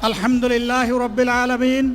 আলহামদুলিল্লাহ রাব্বিল আলামিন।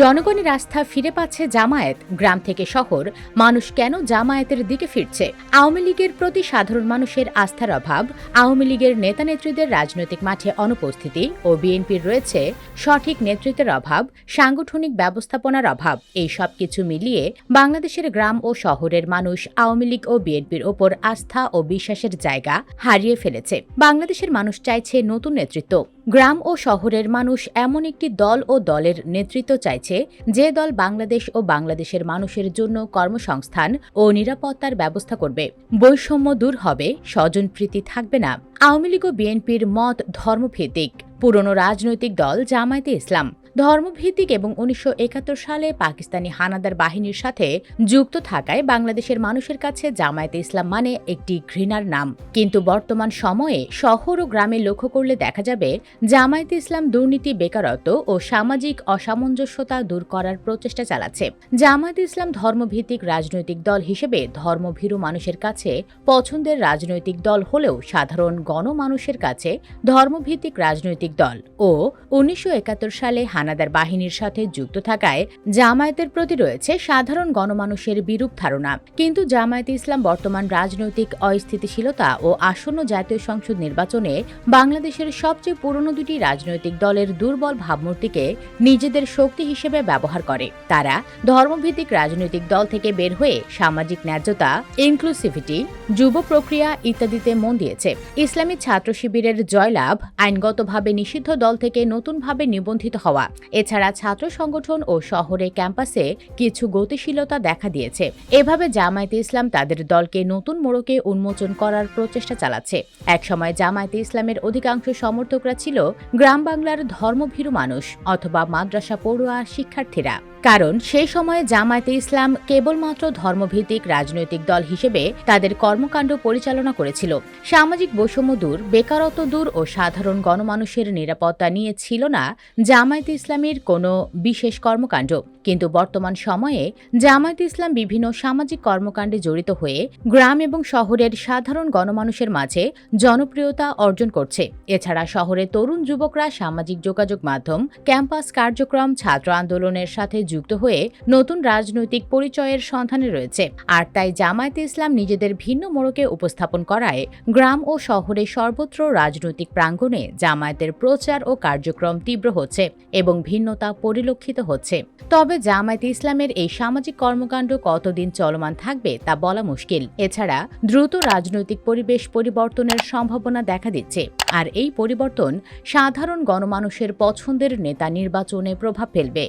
জনগণের আস্থা ফিরে পাচ্ছে জামায়াত। গ্রাম থেকে শহর, মানুষ কেন জামায়াতের দিকে ফিরছে? আওয়ামী লীগের প্রতি সাধারণ মানুষের আস্থার অভাব, আওয়ামী লীগের নেতানেত্রীদের রাজনৈতিক মাঠে অনুপস্থিতি ও বিএনপির রয়েছে সঠিক নেতৃত্বের অভাব, সাংগঠনিক ব্যবস্থাপনার অভাব, এই সব কিছু মিলিয়ে বাংলাদেশের গ্রাম ও শহরের মানুষ আওয়ামী লীগ ও বিএনপির ওপর আস্থা ও বিশ্বাসের জায়গা হারিয়ে ফেলেছে। বাংলাদেশের মানুষ চাইছে নতুন নেতৃত্ব। গ্রাম ও শহরের মানুষ এমন একটি দল ও দলের নেতৃত্ব চাইছে যে দল বাংলাদেশ ও বাংলাদেশের মানুষের জন্য কর্মসংস্থান ও নিরাপত্তার ব্যবস্থা করবে। বৈষম্য দূর হবে, স্বজনপ্রীতি থাকবে না। আওয়ামী লীগ ও বিএনপির মত ধর্মভিত্তিক। পুরনো রাজনৈতিক দল জামায়াতে ইসলাম ধর্মভিত্তিক এবং ১৯৭১ সালে পাকিস্তানি হানাদার বাহিনীর সাথে যুক্ত থাকায় বাংলাদেশের মানুষের কাছে জামায়াতে ইসলাম মানে একটি ঘৃণার নাম। কিন্তু বর্তমান সময়ে শহর ও গ্রামে লক্ষ্য করলে দেখা যাবে জামায়াতে ইসলাম দুর্নীতি, বেকারত্ব ও সামাজিক অসামঞ্জস্যতা দূর করার প্রচেষ্টা চালাচ্ছে। জামায়াতে ইসলাম ধর্মভিত্তিক রাজনৈতিক দল হিসেবে ধর্মভীরু মানুষের কাছে পছন্দের রাজনৈতিক দল হলেও সাধারণ গণমানুষের কাছে ধর্মভিত্তিক রাজনৈতিক দল ও ১৯৭১ সালে হানাদার বাহিনীর সাথে যুক্ত থাকায় জামায়াতের প্রতি রয়েছে সাধারণ গণমানুষের বিরূপ ধারণা। কিন্তু জামায়াতে ইসলাম বর্তমান রাজনৈতিক অস্থিতিশীলতা ও আসন্ন জাতীয় সংসদ নির্বাচনে বাংলাদেশের সবচেয়ে পুরনো দুটি রাজনৈতিক দলের দুর্বল ভাবমূর্তিকে নিজেদের শক্তি হিসেবে ব্যবহার করে। তারা ধর্মভিত্তিক রাজনৈতিক দল থেকে বের হয়ে সামাজিক ন্যায্যতা, ইনক্লুসিভিটি, যুব প্রক্রিয়া ইত্যাদিতে মন দিয়েছে। ইসলামী ছাত্র শিবিরের জয়লাভ, আইনগতভাবে নিষিদ্ধ দল থেকে নতুনভাবে নিবন্ধিত হওয়া, এছাড়া ছাত্র সংগঠন ও শহরে ক্যাম্পাসে কিছু গতিশীলতা দেখা দিয়েছে। এভাবে জামায়াতে ইসলাম তাদের দলকে নতুন মোড়কে উন্মোচন করার প্রচেষ্টা চালাচ্ছে। একসময় জামায়াতে ইসলামের অধিকাংশ সমর্থকরা ছিল গ্রাম বাংলার ধর্মভীরু মানুষ অথবা মাদ্রাসা পড়ুয়া শিক্ষার্থীরা। কারণ সেই সময়ে জামায়াতে ইসলাম কেবলমাত্র ধর্মভিত্তিক রাজনৈতিক দল হিসেবে তাদের কর্মকাণ্ড পরিচালনা করেছিল। সামাজিক বৈষম্য দূর, বেকারত্ব দূর ও সাধারণ গণমানুষের নিরাপত্তা নিয়ে ছিল না জামায়াতে ইসলামের কোনো বিশেষ কর্মকাণ্ড। কিন্তু বর্তমান সময়ে জামায়াতে ইসলাম বিভিন্ন সামাজিক কর্মকাণ্ডে জড়িত হয়ে গ্রাম এবং শহরের সাধারণ গণমানুষের মাঝে জনপ্রিয়তা অর্জন করছে। এছাড়া শহরের তরুণ যুবকরা সামাজিক যোগাযোগ মাধ্যম, ক্যাম্পাস কার্যক্রম, ছাত্র আন্দোলনের সাথে যুক্ত হয়ে নতুন রাজনৈতিক পরিচয়ের সন্ধানে রয়েছে। আর তাই জামায়াতে ইসলাম নিজেদের ভিন্ন মোড়কে উপস্থাপন করায় গ্রাম ও শহরে সর্বত্র রাজনৈতিক প্রাঙ্গণে জামায়াতের প্রচার ও কার্যক্রম তীব্র হচ্ছে এবং ভিন্নতা পরিলক্ষিত হচ্ছে। তবে জামায়াতে ইসলামের এই সামাজিক কর্মকাণ্ড কতদিন চলমান থাকবে তা বলা মুশকিল। এছাড়া দ্রুত রাজনৈতিক পরিবেশ পরিবর্তনের সম্ভাবনা দেখা দিচ্ছে। আর এই পরিবর্তন সাধারণ গণমানুষের পছন্দের নেতা নির্বাচনে প্রভাব ফেলবে।